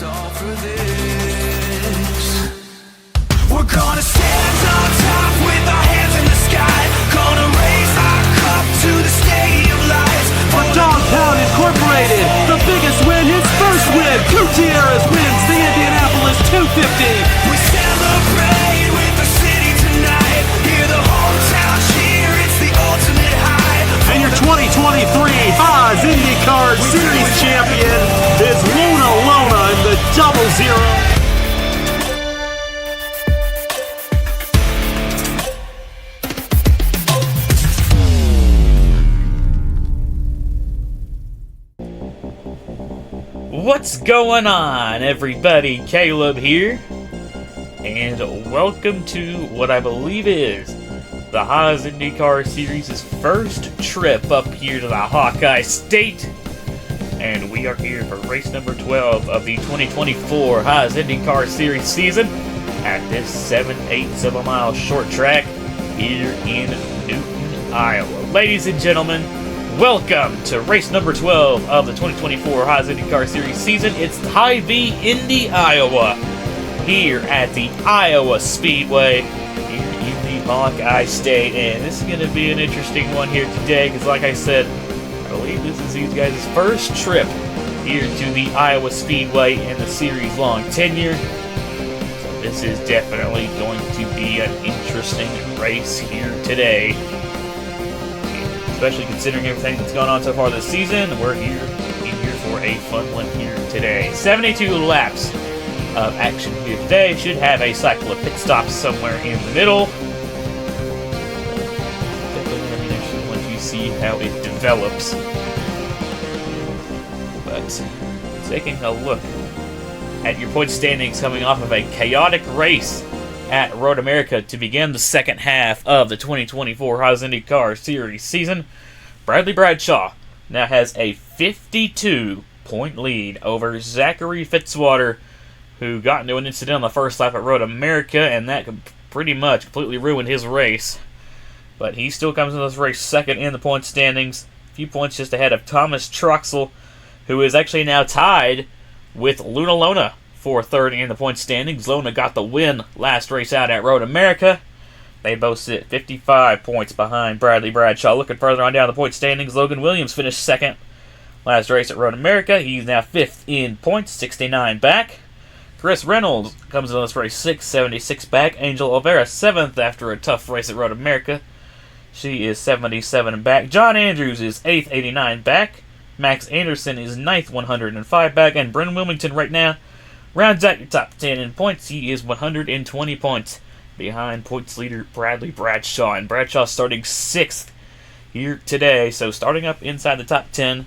all for this. We're gonna stand on top with our hands in the sky. Gonna raise our cup to the stadium lights. For Dogtown Incorporated, the biggest win, his first win. Gutierrez wins the Indianapolis 250. We celebrate with the city tonight. Hear the hometown cheer, it's the ultimate high. And your 2023 Haas IndyCar Series champion is Luna in the 00. What's going on, everybody? Caleb here, and welcome to what I believe is the Haas IndyCar Series' first trip up here to the Hawkeye State, and we are here for race number 12 of the 2024 Haas IndyCar Series season at this 7/8 mile short track here in Newton, Iowa. Ladies and gentlemen, welcome to race number 12 of the 2024 Haas IndyCar Series season. It's HyVee, Indy, Iowa, here at the Iowa Speedway here in the Hawkeye State. And this is going to be an interesting one here today because, like I said, I believe this is these guys' first trip here to the Iowa Speedway in the series-long tenure. So this is definitely going to be an interesting race here today. Especially considering everything that's gone on so far this season, we're here for a fun one here today. 72 laps of action here today. Should have a cycle of pit stops somewhere in the middle. Definitely going to be interesting once you see how it develops. But taking a look at your point standings coming off of a chaotic race at Road America to begin the second half of the 2024 Haas IndyCar Series season, Bradley Bradshaw now has a 52-point lead over Zachary Fitzwater, who got into an incident on the first lap at Road America, and that pretty much completely ruined his race. But he still comes into this race second in the point standings, a few points just ahead of Thomas Truxell, who is actually now tied with Luna for third in the point standings. Luna got the win last race out at Road America. They both sit 55 points behind Bradley Bradshaw. Looking further on down the point standings, Logan Williams finished second last race at Road America. He's now fifth in points, 69 back. Chris Reynolds comes into this race 6th, 76 back. Angel Olvera 7th after a tough race at Road America. She is 77 back. John Andrews is 8th, 89 back. Max Anderson is 9th, 105 back. And Brennan Wilmington right now rounds out your top 10 in points. He is 120 points behind points leader Bradley Bradshaw. And Bradshaw starting 6th here today, so starting up inside the top 10.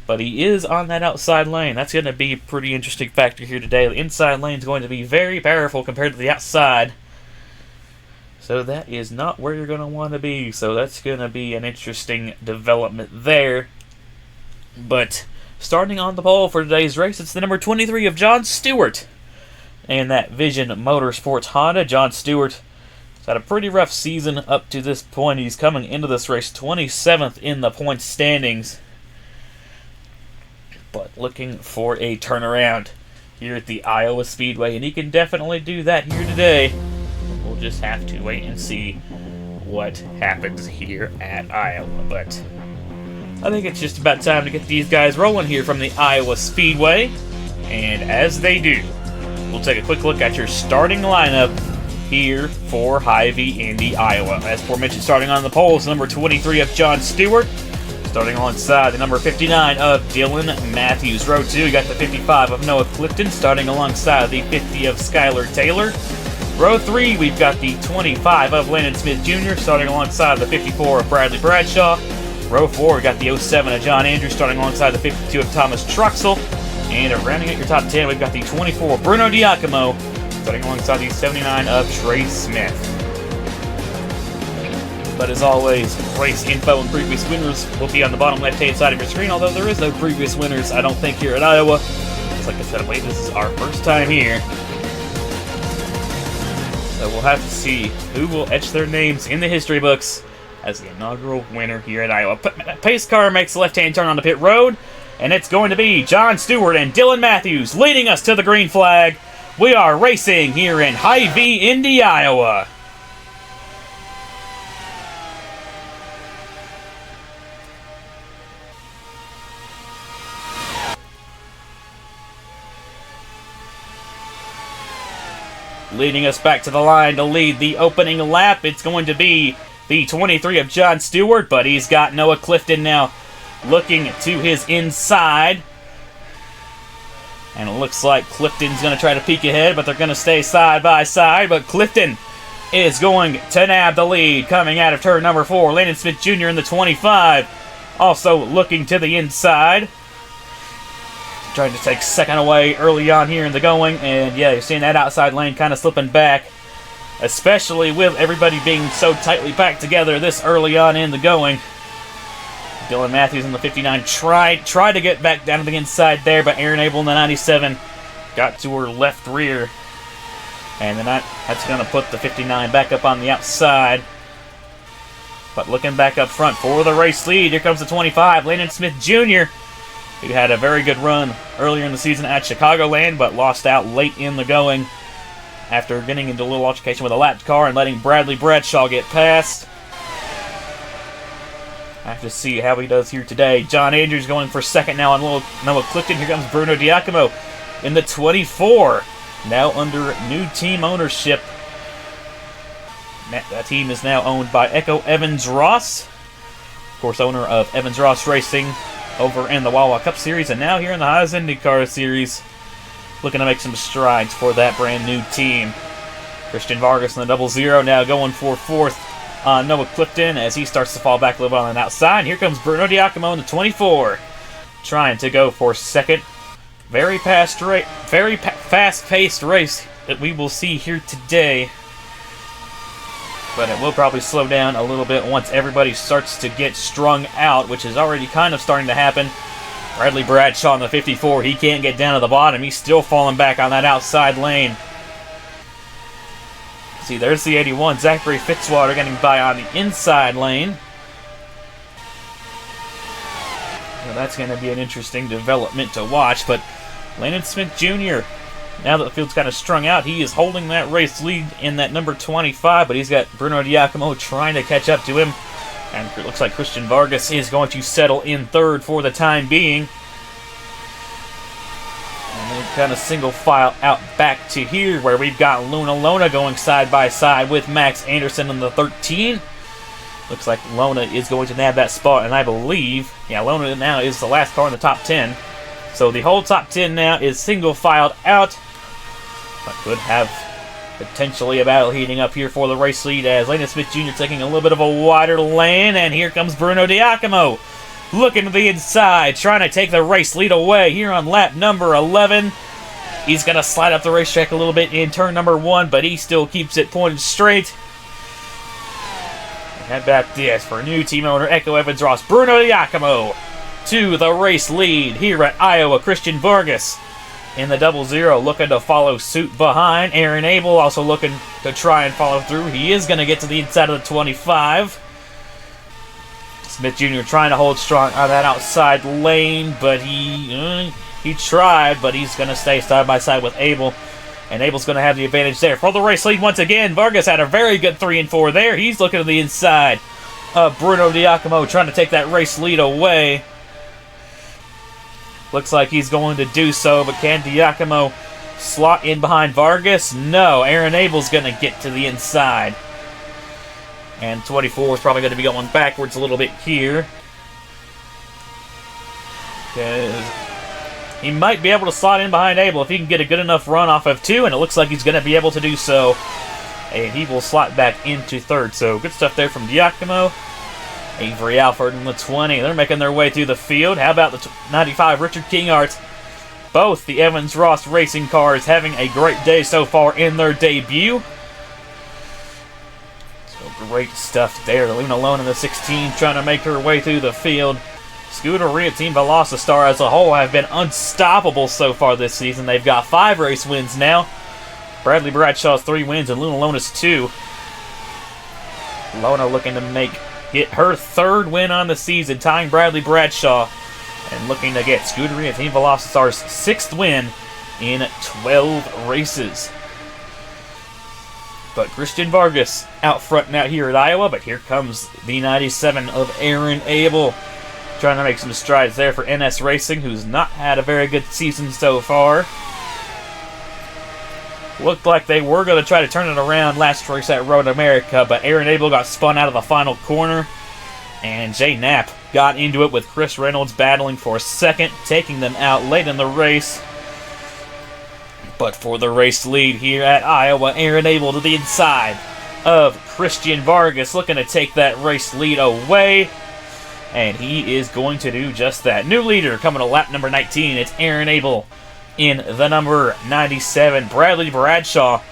But he is on that outside lane. That's going to be a pretty interesting factor here today. The inside lane is going to be very powerful compared to the outside. So that is not where you're going to want to be. So that's going to be an interesting development there. But starting on the pole for today's race, it's the number 23 of John Stewart. And that Vision Motorsports Honda. John Stewart has had a pretty rough season up to this point. He's coming into this race 27th in the point standings. But looking for a turnaround here at the Iowa Speedway. And he can definitely do that here today. We'll just have to wait and see what happens here at Iowa. But I think it's just about time to get these guys rolling here from the Iowa Speedway. And as they do, we'll take a quick look at your starting lineup here for HyVee, Indy, Iowa. As aforementioned, starting on the pole is number 23 of John Stewart. Starting alongside the number 59 of Dylan Matthews. Row 2, you got the 55 of Noah Clifton. Starting alongside the 50 of Skylar Taylor. Row 3, we've got the 25 of Landon Smith Jr. Starting alongside the 54 of Bradley Bradshaw. Row 4, we got the 07 of John Andrews. Starting alongside the 52 of Thomas Truxell. And rounding out your top 10, we've got the 24 of Bruno Diacomo. Starting alongside the 79 of Trey Smith. But as always, race info and previous winners will be on the bottom left-hand side of your screen, although there is no previous winners, I don't think, here at Iowa. Just like I said, I believe this is our first time here. So we'll have to see who will etch their names in the history books as the inaugural winner here at Iowa. Pace car makes the left-hand turn on the pit road. And it's going to be John Stewart and Dylan Matthews leading us to the green flag. We are racing here in HyVee, Indy, Iowa. Leading us back to the line to lead the opening lap, it's going to be the 23 of John Stewart, but he's got Noah Clifton now looking to his inside. And it looks like Clifton's going to try to peek ahead, but they're going to stay side by side. But Clifton is going to nab the lead coming out of turn number 4. Landon Smith Jr. in the 25, also looking to the inside. Trying to take second away early on here in the going, and yeah, you're seeing that outside lane kind of slipping back, especially with everybody being so tightly packed together this early on in the going. Dylan Matthews in the 59 tried to get back down to the inside there, but Aaron Abel in the 97 got to her left rear, and then that's going to put the 59 back up on the outside. But looking back up front for the race lead, here comes the 25, Landon Smith Jr., who had a very good run earlier in the season at Chicagoland, but lost out late in the going after getting into a little altercation with a lap car and letting Bradley Bradshaw get past. I have to see how he does here today. John Andrews going for second now on Noah Clifton. Here comes Bruno Diacomo in the 24, now under new team ownership. That team is now owned by Echo Evans Ross, of course, owner of Evans Ross Racing over in the Wawa Cup Series, and now here in the Haas IndyCar Series, looking to make some strides for that brand new team. Christian Vargas in the 00 now going for fourth on Noah Clifton as he starts to fall back a little bit on the outside. Here comes Bruno Diacomo in the 24, trying to go for second. Very fast-paced race that we will see here today, but it will probably slow down a little bit once everybody starts to get strung out, which is already kind of starting to happen. Bradley Bradshaw in the 54, he can't get down to the bottom. He's still falling back on that outside lane. See, there's the 81, Zachary Fitzwater getting by on the inside lane. Well, that's going to be an interesting development to watch, but Landon Smith Jr., now that the field's kind of strung out, he is holding that race lead in that number 25, but he's got Bruno Diacomo trying to catch up to him. And it looks like Christian Vargas is going to settle in third for the time being. And then kind of single file out back to here where we've got Luna going side by side with Max Anderson in the 13. Looks like Lona is going to nab that spot, and I believe, yeah, Lona now is the last car in the top 10. So the whole top 10 now is single filed out. But could have potentially a battle heating up here for the race lead as Landon Smith Jr. taking a little bit of a wider lane, and here comes Bruno Diacomo looking to the inside, trying to take the race lead away here on lap number 11. He's going to slide up the racetrack a little bit in turn number 1, but he still keeps it pointed straight. How about this for new team owner Echo Evans Ross? Bruno Diacomo to the race lead here at Iowa. Christian Vargas in the 00 looking to follow suit behind. Aaron Abel also looking to try and follow through. He is going to get to the inside of the 25. Smith Jr. trying to hold strong on that outside lane, but he tried, but he's going to stay side by side with Abel. And Abel's going to have the advantage there. For the race lead once again, Vargas had a very good 3 and 4 there. He's looking to the inside of Bruno Diacomo, trying to take that race lead away. Looks like he's going to do so, but can Diacomo slot in behind Vargas? No, Aaron Abel's going to get to the inside. And 24 is probably going to be going backwards a little bit here, because he might be able to slot in behind Abel if he can get a good enough run off of 2, and it looks like he's going to be able to do so. And he will slot back into third. So good stuff there from Diacomo. Avery Alford in the 20. They're making their way through the field. How about the 95, Richard Kinghart? Both the Evans Ross racing cars having a great day so far in their debut. So great stuff there. Luna Lone in the 16 trying to make her way through the field. Scuderia Team Velocity as a whole have been unstoppable so far this season. They've got 5 race wins now. Bradley Bradshaw's 3 wins and Luna Lona's 2. Lona looking to get her 3rd win on the season, tying Bradley Bradshaw and looking to get Scuderia and Team Velocitar's 6th win in 12 races. But Christian Vargas out front now here at Iowa, but here comes the 97 of Aaron Abel, trying to make some strides there for NS Racing, who's not had a very good season so far. Looked like they were going to try to turn it around last race at Road America, but Aaron Abel got spun out of the final corner, and Jay Knapp got into it with Chris Reynolds battling for second, taking them out late in the race. But for the race lead here at Iowa, Aaron Abel to the inside of Christian Vargas, looking to take that race lead away, and he is going to do just that. New leader coming to lap number 19, it's Aaron Abel in the number 97. Bradley Bradshaw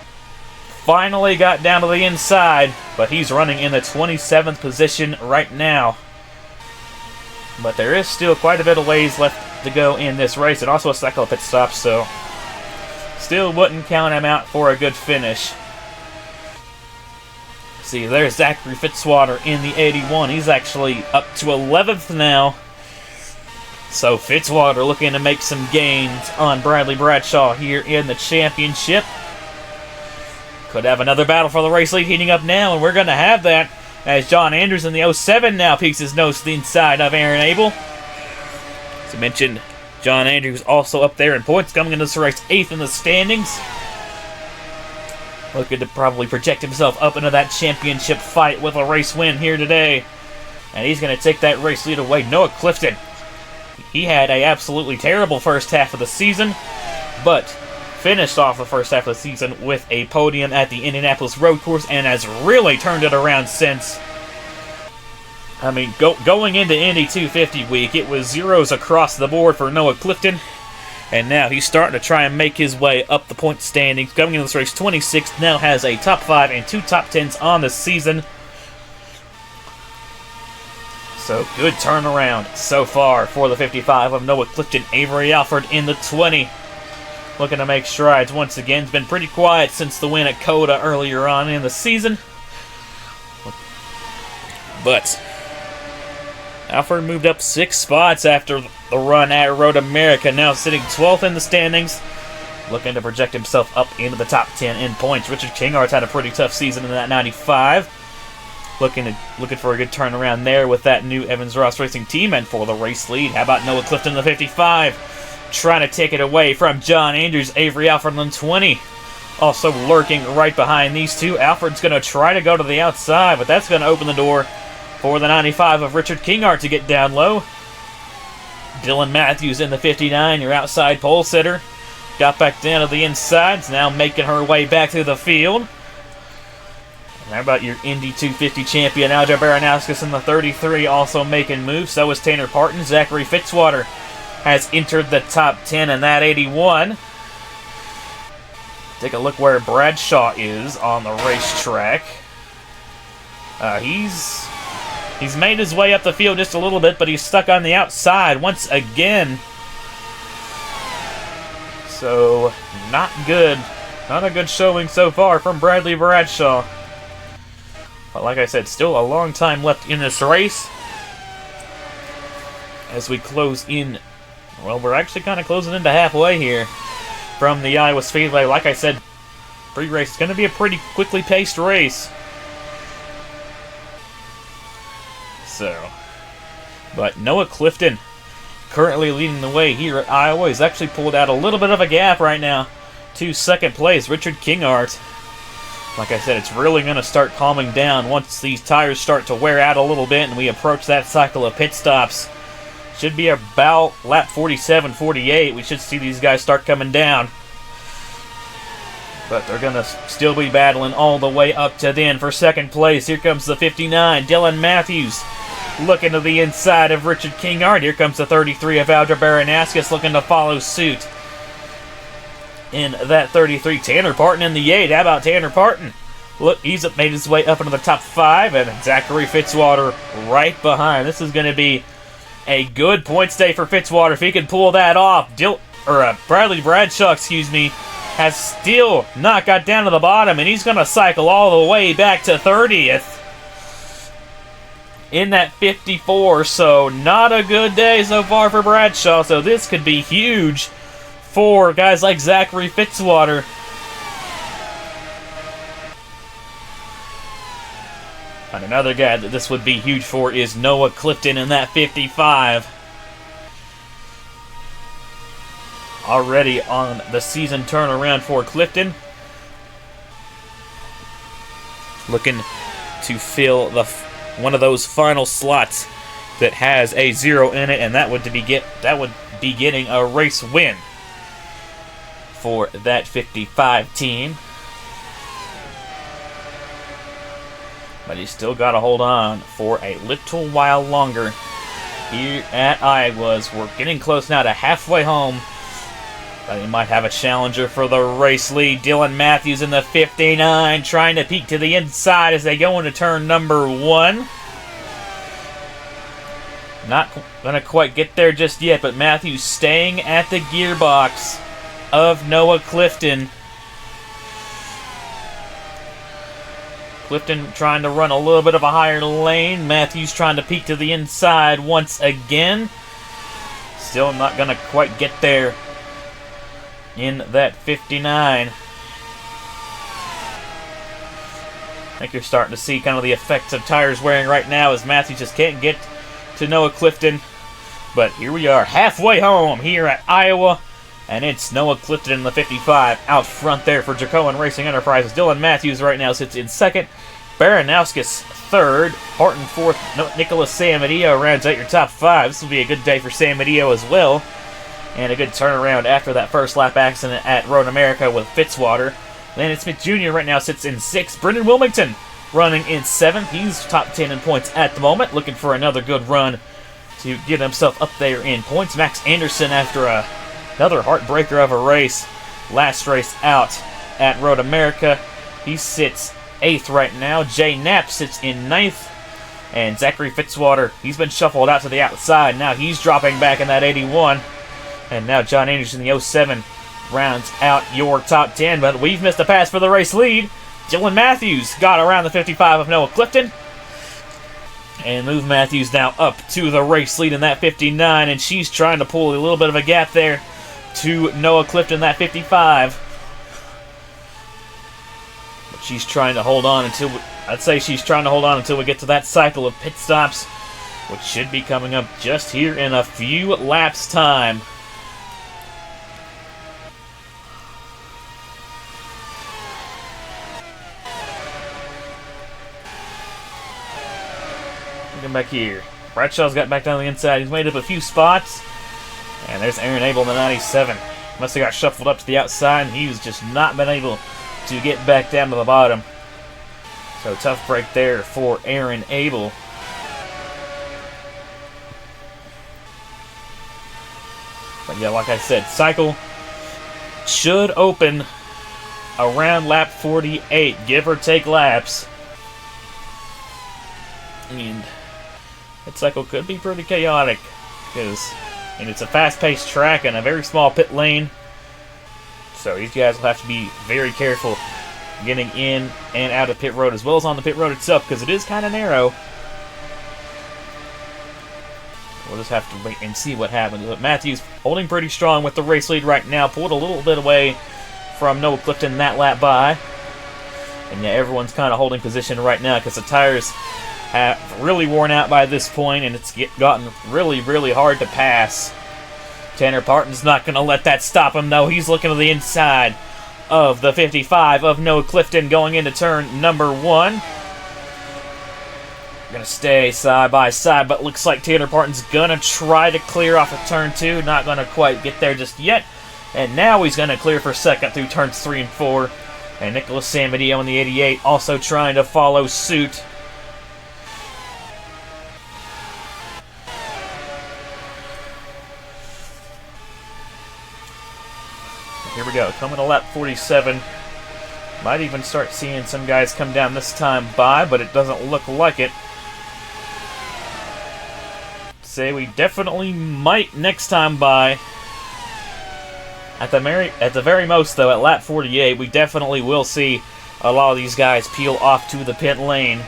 finally got down to the inside, but he's running in the 27th position right now. But there is still quite a bit of ways left to go in this race, and also a cycle of pit stops, so still wouldn't count him out for a good finish. See, there's Zachary Fitzwater in the 81. He's actually up to 11th now. So Fitzwater looking to make some gains on Bradley Bradshaw here in the championship. Could have another battle for the race lead heating up now, and we're going to have that as John Andrews in the 07 now peeks his nose to the inside of Aaron Abel. As I mentioned, John Andrews also up there in points, coming into this race 8th in the standings. Looking to probably project himself up into that championship fight with a race win here today. And he's going to take that race lead away. Noah Clifton, he had a absolutely terrible first half of the season, but finished off the first half of the season with a podium at the Indianapolis Road Course and has really turned it around since. I mean, going into Indy 250 week, it was zeros across the board for Noah Clifton, and now he's starting to try and make his way up the point standings. Coming into this race 26th, now has a top 5 and 2 top 10s on the season. So good turnaround so far for the 55 of Noah Clifton. Avery Alford in the 20. Looking to make strides once again. It's been pretty quiet since the win at COTA earlier on in the season. But Alford moved up 6 spots after the run at Road America, now sitting 12th in the standings. Looking to project himself up into the top 10 in points. Richard Kingart's had a pretty tough season in that 95. Looking for a good turnaround there with that new Evans Ross Racing team. And for the race lead, how about Noah Clifton in the 55? Trying to take it away from John Andrews, Avery Alford in the 20. Also lurking right behind these two. Alford's going to try to go to the outside, but that's going to open the door for the 95 of Richard Kingart to get down low. Dylan Matthews in the 59, your outside pole sitter. Got back down to the insides, now making her way back through the field. How about your Indy 250 champion, Aljo Baranowskis in the 33, also making moves. So is Tanner Parton. Zachary Fitzwater has entered the top 10 in that 81. Take a look where Bradshaw is on the racetrack. He's made his way up the field just a little bit, but he's stuck on the outside once again. So, not good. Not a good showing so far from Bradley Bradshaw. But like I said, still a long time left in this race. As we close in, well, we're actually kind of closing into halfway here from the Iowa Speedway. Like I said, pre-race is going to be a pretty quickly paced race. So, but Noah Clifton currently leading the way here at Iowa. He's actually pulled out a little bit of a gap right now to second place, Richard Kingart. Like I said, it's really going to start calming down once these tires start to wear out a little bit and we approach that cycle of pit stops. Should be about lap 47, 48. We should see these guys start coming down. But they're going to still be battling all the way up to then for second place. Here comes the 59, Dylan Matthews, looking to the inside of Richard Kingart. Here comes the 33 of Aljo Baranowskis looking to follow suit. In that 33, Tanner Parton in the 8. How about Tanner Parton? Look, he's made his way up into the top 5, and Zachary Fitzwater right behind. This is going to be a good points day for Fitzwater if he can pull that off. Bradley Bradshaw, has still not got down to the bottom, and he's going to cycle all the way back to 30th. in that 54, so not a good day so far for Bradshaw, so this could be huge for guys like Zachary Fitzwater. And another guy that this would be huge for is Noah Clifton in that 55. Already on the season turnaround for Clifton. Looking to fill one of those final slots that has a 0 in it, and that would be getting a race win for that 55 team. But he's still got to hold on for a little while longer here at Iowa's. We're getting close now to halfway home. But he might have a challenger for the race lead. Dylan Matthews in the 59, trying to peek to the inside as they go into turn number 1. Not going to quite get there just yet, but Matthews staying at the gearbox of Noah Clifton. Clifton trying to run a little bit of a higher lane. Matthews trying to peek to the inside once again. Still not going to quite get there in that 59. I think you're starting to see kind of the effects of tires wearing right now as Matthews just can't get to Noah Clifton. But here we are, halfway home here at Iowa, and it's Noah Clifton in the 55 out front there for Jacoan Racing Enterprises. Dylan Matthews right now sits in second. Baranowskis third. Horton fourth. Nicholas Samadillo rounds out your top 5. This will be a good day for Samadillo as well. And a good turnaround after that first lap accident at Road America with Fitzwater. Landon Smith Jr. right now sits in 6th. Brendan Wilmington running in 7th. He's top 10 in points at the moment, looking for another good run to get himself up there in points. Max Anderson after another heartbreaker of a race. Last race out at Road America. He sits 8th right now. Jay Knapp sits in 9th. And Zachary Fitzwater, he's been shuffled out to the outside. Now he's dropping back in that 81. And now John Anderson, the 07, rounds out your top 10. But we've missed a pass for the race lead. Dylan Matthews got around the 55 of Noah Clifton. And move Matthews now up to the race lead in that 59. And she's trying to pull a little bit of a gap there to Noah Clifton, that 55. But she's trying to hold on until we get to that cycle of pit stops, which should be coming up just here in a few laps' time. Come back here. Bradshaw's got back down the inside. He's made up a few spots. And there's Aaron Abel in the 97. Must have got shuffled up to the outside, and he's just not been able to get back down to the bottom. So tough break there for Aaron Abel. But yeah, like I said, cycle should open around lap 48, give or take laps. And that cycle could be pretty chaotic because it's a fast-paced track and a very small pit lane. So these guys will have to be very careful getting in and out of pit road as well as on the pit road itself because it is kind of narrow. We'll just have to wait and see what happens. But Matthews holding pretty strong with the race lead right now. Pulled a little bit away from Noah Clifton that lap by. And yeah, everyone's kind of holding position right now because the tires have really worn out by this point, and it's gotten really, really hard to pass. Tanner Parton's not going to let that stop him, though. He's looking to the inside of the 55 of Noah Clifton going into turn number 1. Going to stay side by side, but looks like Tanner Parton's going to try to clear off of turn 2. Not going to quite get there just yet. And now he's going to clear for second through turns 3 and 4. And Nicholas Samadillo in the 88 also trying to follow suit. Here we go, coming to lap 47. Might even start seeing some guys come down this time by, but it doesn't look like it. Say we definitely might next time by. At the very most, though, at lap 48, we definitely will see a lot of these guys peel off to the pit lane.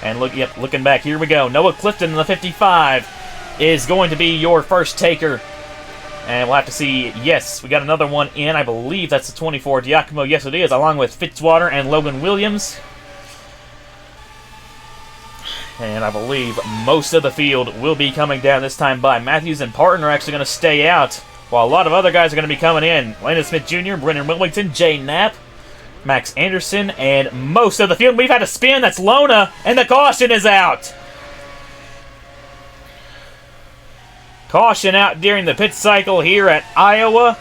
And looking back, here we go. Noah Clifton in the 55 is going to be your first taker. And we'll have to see. Yes, we got another one in. I believe that's the 24, Giacomo. Yes, it is, along with Fitzwater and Logan Williams. And I believe most of the field will be coming down this time by. Matthews and Parton are actually going to stay out, while a lot of other guys are going to be coming in. Landon Smith Jr., Brennan Wilmington, Jay Knapp, Max Anderson, and most of the field. We've had a spin. That's Lona, and the caution is out. Caution out during the pit cycle here at Iowa.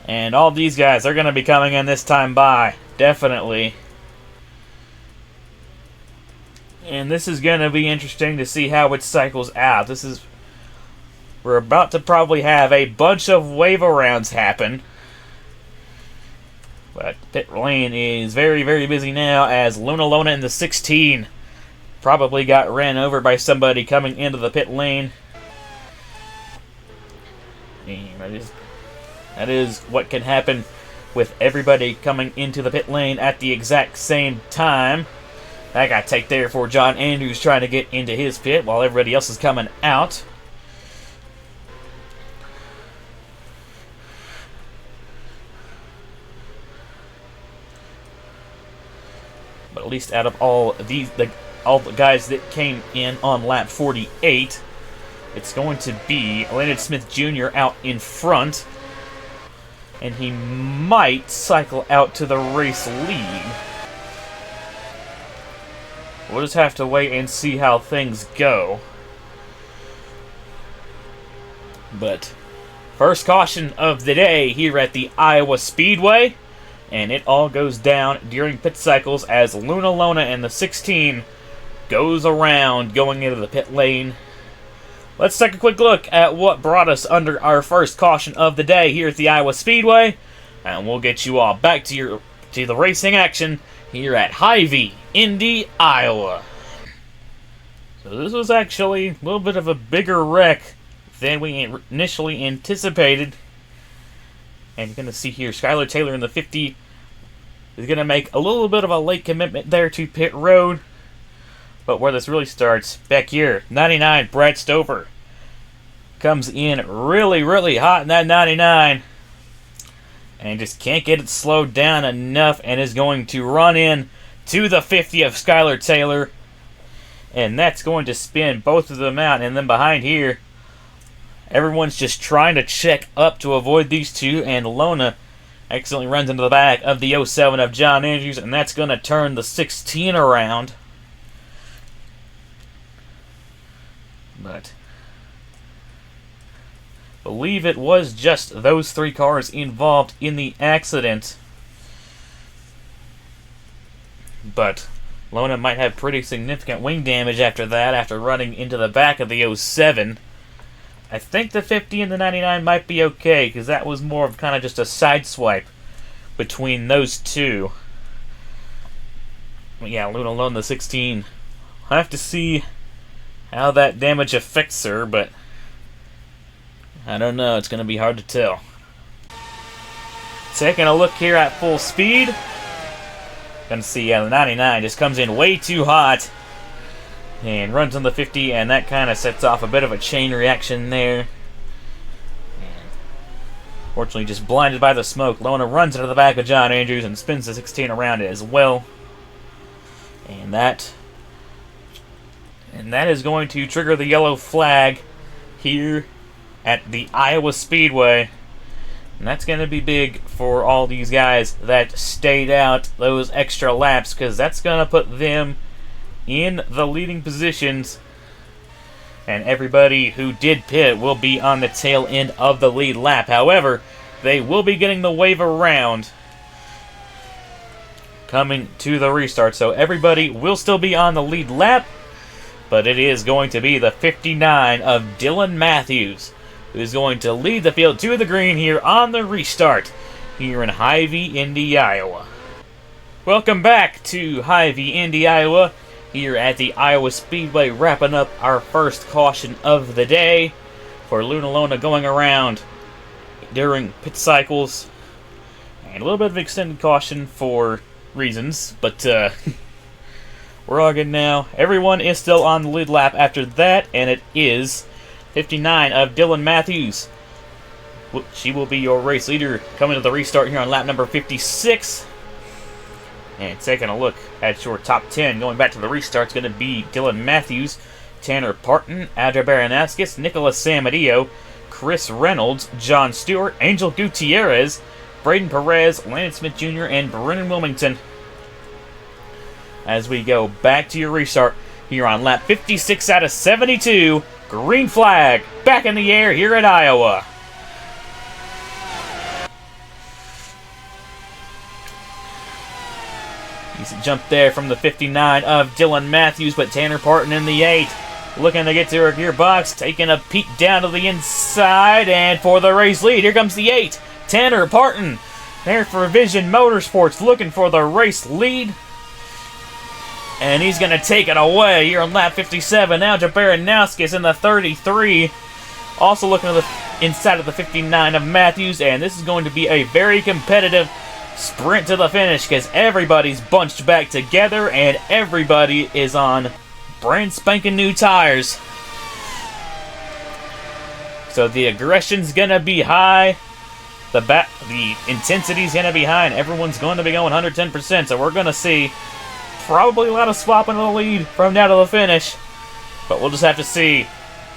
And all these guys are going to be coming in this time by. Definitely. And this is going to be interesting to see how it cycles out. We're about to probably have a bunch of wave arounds happen. But pit lane is very, very busy now as Lona in the 16 probably got ran over by somebody coming into the pit lane. And that is what can happen with everybody coming into the pit lane at the exact same time. That got take there for John Andrews trying to get into his pit while everybody else is coming out. But at least out of all the guys that came in on lap 48, it's going to be Landon Smith Jr. out in front. And he might cycle out to the race lead. We'll just have to wait and see how things go. But first caution of the day here at the Iowa Speedway. And it all goes down during pit cycles as Lona in the 16 goes around going into the pit lane. Let's take a quick look at what brought us under our first caution of the day here at the Iowa Speedway. And we'll get you all back to the racing action here at HyVee, Indy, Iowa. So this was actually a little bit of a bigger wreck than we initially anticipated. And you're going to see here, Skylar Taylor in the 50 is going to make a little bit of a late commitment there to pit road. But where this really starts, back here, 99, Brad Stover comes in really, really hot in that 99. And just can't get it slowed down enough and is going to run in to the 50 of Skylar Taylor. And that's going to spin both of them out. And then behind here, everyone's just trying to check up to avoid these two. And Lona accidentally runs into the back of the 07 of John Andrews. And that's going to turn the 16 around. But I believe it was just those three cars involved in the accident. But Lona might have pretty significant wing damage after that, after running into the back of the 07. I think the 50 and the 99 might be okay, because that was more of kind of just a side swipe between those two. But yeah, Lona the 16. I'll have to see how that damage affects her, but I don't know. It's going to be hard to tell. Taking a look here at full speed. Going to see the 99 just comes in way too hot and runs on the 50, and that kind of sets off a bit of a chain reaction there. And fortunately, just blinded by the smoke, Lona runs into the back of John Andrews and spins the 16 around it as well. And that is going to trigger the yellow flag here at the Iowa Speedway. And that's going to be big for all these guys that stayed out those extra laps, because that's going to put them in the leading positions. And everybody who did pit will be on the tail end of the lead lap. However, they will be getting the wave around coming to the restart. So everybody will still be on the lead lap, but it is going to be the 59 of Dylan Matthews who's going to lead the field to the green here on the restart here in HyVee, Indy, Iowa. Welcome back to HyVee, Indy, Iowa, here at the Iowa Speedway, wrapping up our first caution of the day for Lona going around during pit cycles. And a little bit of extended caution for reasons, but We're all good now. Everyone is still on the lead lap after that, and it is 59 of Dylan Matthews. She will be your race leader coming to the restart here on lap number 56. And taking a look at your top 10, going back to the restart, it's going to be Dylan Matthews, Tanner Parton, Adria Baranowskis, Nicholas Samadillo, Chris Reynolds, John Stewart, Angel Gutierrez, Braden Perez, Landon Smith Jr., and Brennan Wilmington. As we go back to your restart here on lap 56 out of 72, green flag back in the air here at Iowa. Decent jump there from the 59 of Dylan Matthews, but Tanner Parton in the 8. Looking to get to her gearbox, taking a peek down to the inside, and for the race lead, here comes the 8. Tanner Parton there for Vision Motorsports, looking for the race lead. And he's going to take it away here on lap 57. Now Baranowskis in the 33. Also looking to the inside of the 59 of Matthews, and this is going to be a very competitive sprint to the finish because everybody's bunched back together and everybody is on brand spanking new tires. So the aggression's gonna be high, the intensity's gonna be high, and everyone's going to be going 110%. So we're gonna see probably a lot of swapping of the lead from now to the finish. But we'll just have to see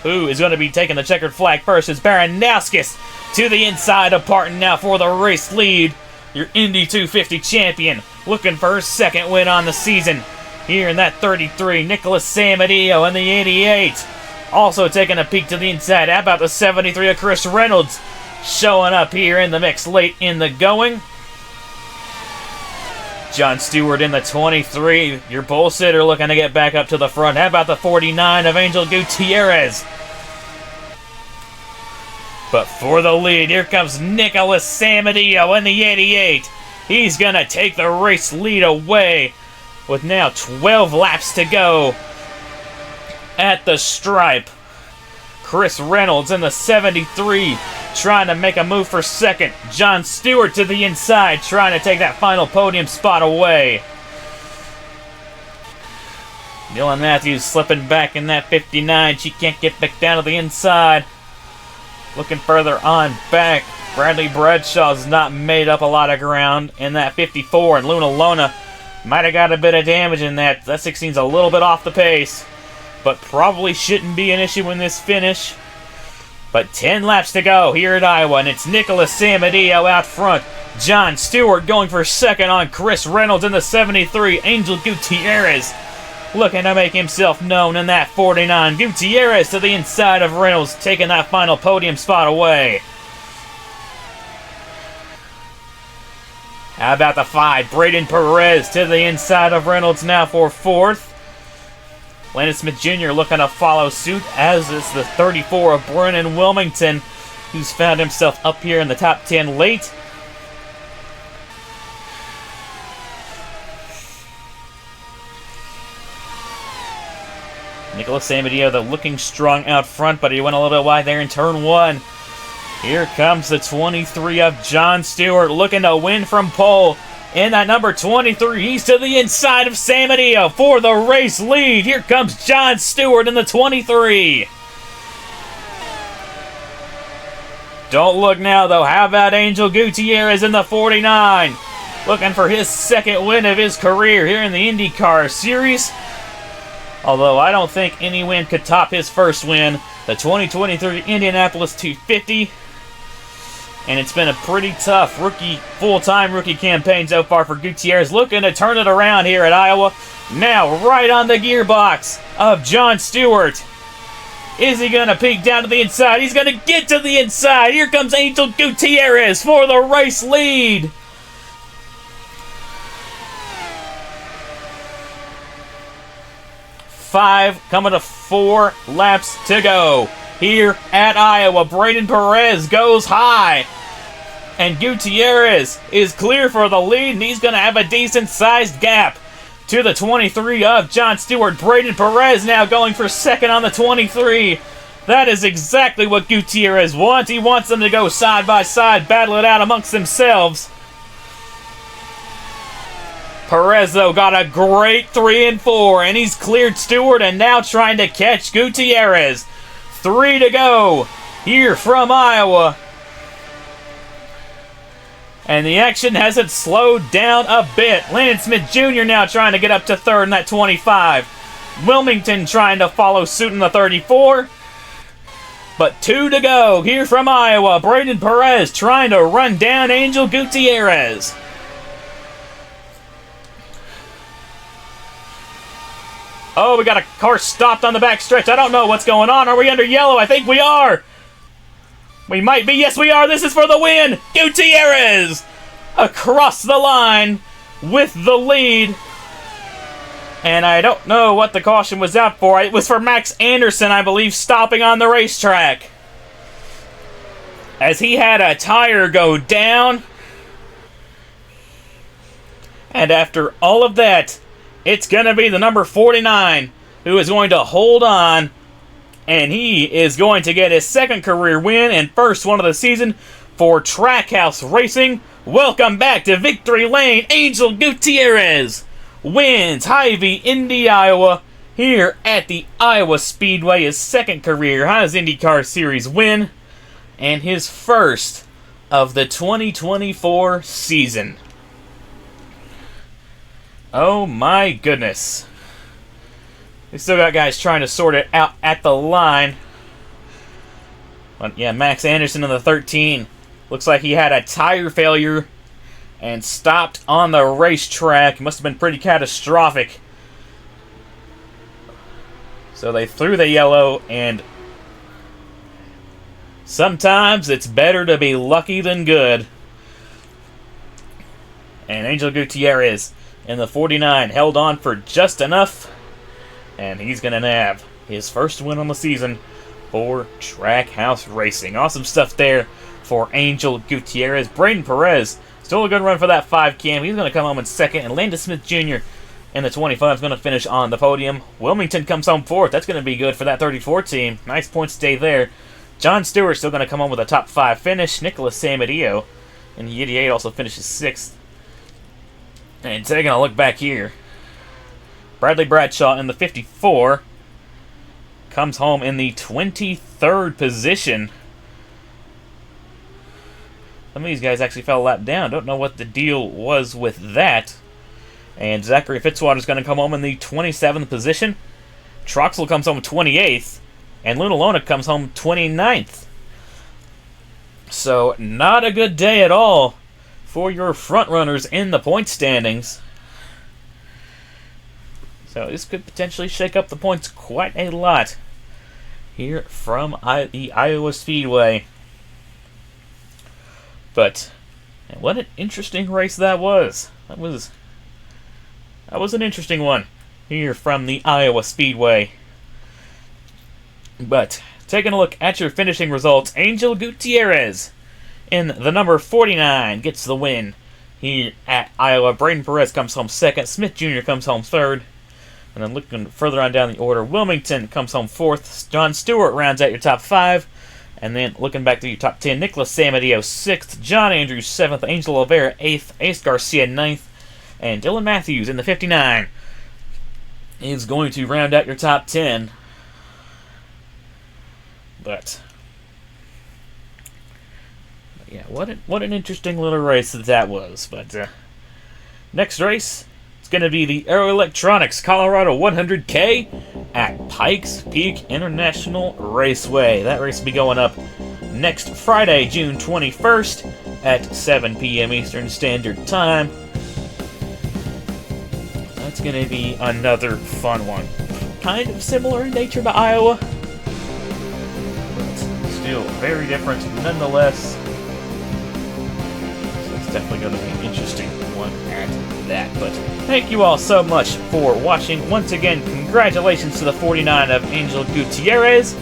who is going to be taking the checkered flag first. It's Baranowskis to the inside of Parton now for the race lead. Your Indy 250 champion, looking for her second win on the season. Here in that 33, Nicholas Samadillo in the 88. Also taking a peek to the inside. How about the 73 of Chris Reynolds showing up here in the mix late in the going. John Stewart in the 23. Your pole sitter looking to get back up to the front. How about the 49 of Angel Gutierrez? But for the lead, here comes Nicholas Samadillo in the 88. He's going to take the race lead away with now 12 laps to go at the stripe. Chris Reynolds in the 73 trying to make a move for second. John Stewart to the inside trying to take that final podium spot away. Dylan Matthews slipping back in that 59. She can't get back down to the inside. Looking further on back, Bradley Bradshaw's not made up a lot of ground in that 54, and Luna Lona might have got a bit of damage in that. That 16's a little bit off the pace, but probably shouldn't be an issue in this finish. But 10 laps to go here at Iowa, and it's Nicholas Samadillo out front. John Stewart going for second on Chris Reynolds in the 73. Angel Gutierrez looking to make himself known in that 49. Gutierrez to the inside of Reynolds, taking that final podium spot away. How about the 5? Braden Perez to the inside of Reynolds now for fourth. Landon Smith Jr. looking to follow suit, as is the 34 of Brennan Wilmington, who's found himself up here in the top 10 late. Nicholas Samadillo, though, looking strong out front, but he went a little bit wide there in turn 1. Here comes the 23 of John Stewart, looking to win from pole. In that number 23, he's to the inside of Samadillo for the race lead. Here comes John Stewart in the 23. Don't look now, though. How about Angel Gutierrez in the 49? Looking for his second win of his career here in the IndyCar Series. Although I don't think any win could top his first win, the 2023 Indianapolis 250. And it's been a pretty tough full-time rookie campaign so far for Gutierrez, looking to turn it around here at Iowa. Now right on the gearbox of John Stewart. Is he going to peek down to the inside? He's going to get to the inside. Here comes Angel Gutierrez for the race lead. Coming to 4 laps to go here at Iowa. Braden Perez goes high, and Gutierrez is clear for the lead, and he's going to have a decent-sized gap to the 23 of John Stewart. Braden Perez now going for second on the 23. That is exactly what Gutierrez wants. He wants them to go side by side, battle it out amongst themselves. Perez, though, got a great 3 and 4, and he's cleared Stewart and now trying to catch Gutierrez. 3 to go here from Iowa. And the action hasn't slowed down a bit. Landon Smith Jr. now trying to get up to third in that 25. Wilmington trying to follow suit in the 34. But 2 to go here from Iowa. Braden Perez trying to run down Angel Gutierrez. Oh, we got a car stopped on the back stretch. I don't know what's going on. Are we under yellow? I think we are. We might be. Yes, we are. This is for the win. Gutierrez across the line with the lead. And I don't know what the caution was out for. It was for Max Anderson, I believe, stopping on the racetrack, as he had a tire go down. And after all of that, it's going to be the number 49 who is going to hold on, and he is going to get his second career win and first one of the season for Trackhouse Racing. Welcome back to Victory Lane. Angel Gutierrez wins HyVee Indy, Iowa, here at the Iowa Speedway. His second career Haas IndyCar Series win and his first of the 2024 season. Oh my goodness. We still got guys trying to sort it out at the line. But yeah, Max Anderson in the 13. Looks like he had a tire failure and stopped on the racetrack. Must have been pretty catastrophic. So they threw the yellow, and sometimes it's better to be lucky than good. And Angel Gutierrez in the 49 held on for just enough, and he's going to nab his first win on the season for Trackhouse Racing. Awesome stuff there for Angel Gutierrez. Braden Perez, still a good run for that 5 cam. He's going to come home in second, and Landon Smith Jr. in the 25 is going to finish on the podium. Wilmington comes home fourth. That's going to be good for that 34 team. Nice point stay there. John Stewart still going to come home with a top 5 finish. Nicholas Samadillo in the 88 also finishes 6th. And taking a look back here, Bradley Bradshaw in the 54 comes home in the 23rd position. Some of these guys actually fell a lap down. Don't know what the deal was with that. And Zachary Fitzwater's going to come home in the 27th position. Troxel comes home 28th. And Luna Lona comes home 29th. So, not a good day at all for your front runners in the point standings. So this could potentially shake up the points quite a lot here from the Iowa Speedway. But what an interesting race that was. That was an interesting one here from the Iowa Speedway. But taking a look at your finishing results, Angel Gutierrez in the number 49 gets the win here at Iowa. Braden Perez comes home second. Smith Jr. comes home third. And then looking further on down the order, Wilmington comes home fourth. John Stewart rounds out your top 5. And then looking back to your top 10, Nicholas Samadillo 6th. John Andrews 7th. Angel Oliveira 8th. Ace Garcia 9th. And Dylan Matthews in the 59 is going to round out your top 10. But yeah, what an interesting little race that was. But next race, it's going to be the Aero Electronics Colorado 100K at Pikes Peak International Raceway. That race will be going up next Friday, June 21st at 7 p.m. Eastern Standard Time. That's going to be another fun one. Kind of similar in nature to Iowa, but still very different nonetheless. It's definitely going to be an interesting one at that. But thank you all so much for watching. Once again, congratulations to the 49 of Angel Gutierrez.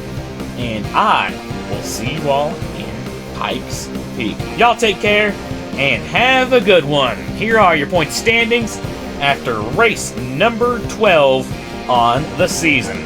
And I will see you all in Pikes Peak. Y'all take care and have a good one. Here are your point standings after race number 12 on the season.